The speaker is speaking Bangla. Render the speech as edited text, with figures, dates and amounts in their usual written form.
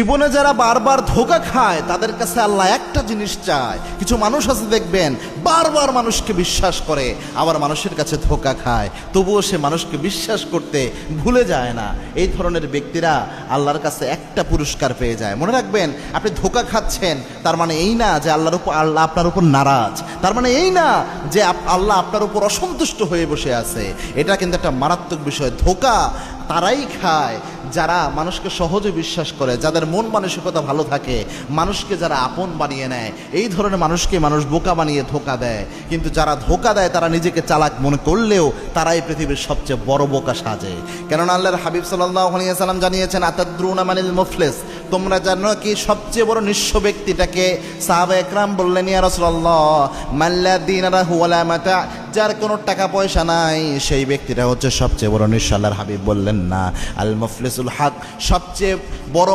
জীবনে যারা বারবার ধোঁকা খায় তাদের কাছে আল্লাহ একটা জিনিস চায়। কিছু মানুষ আছে দেখবেন বারবার মানুষকে বিশ্বাস করে, আবার মানুষের কাছে ধোঁকা খায়, তবুও সে মানুষকে বিশ্বাস করতে ভুলে যায় না। এই ধরনের ব্যক্তিরা আল্লাহর কাছে একটা পুরস্কার পেয়ে যায়। মনে রাখবেন, আপনি ধোঁকা খাচ্ছেন তার মানে এই না যে আল্লাহ আপনার উপর নারাজ, তার মানে এই না যে আল্লাহ আপনার উপর অসন্তুষ্ট হয়ে বসে আছে। এটা কিন্তু একটা মারাত্মক বিষয়। ধোঁকা তারাই খায় যারা মানুষকে সহজে বিশ্বাস করে, যাদের মন মানসিকতা ভালো থাকে, মানুষকে যারা আপন বানিয়ে নেয়। এই ধরনের মানুষকে মানুষ বোকা বানিয়ে ধোঁকা দেয়। কিন্তু যারা ধোঁকা দেয় তারা নিজেকে চালাক মনে করলেও তারাই পৃথিবীর সবচেয়ে বড় বোকা সাজে। কেননা আল্লাহর হাবিব সাল্লাল্লাহু আলাইহি ওয়াসাল্লাম জানিয়েছেন, আতাদরুনা মানিল মুফলিস, তোমরা জানো কি সবচেয়ে বড় নিঃস্ব ব্যক্তিটাকে? সাহাবা একরাম বললেন, ইয়া রাসূলুল্লাহ, মাল্লা দিনারা ওয়ালা মাতা, যার কোনো টাকা পয়সা নাই সেই ব্যক্তিটা হচ্ছে সবচেয়ে বড় নিঃস্ব। আল্লাহর হাবিব বললেন, না, আল মুফলিসুল হক, সবচেয়ে বড়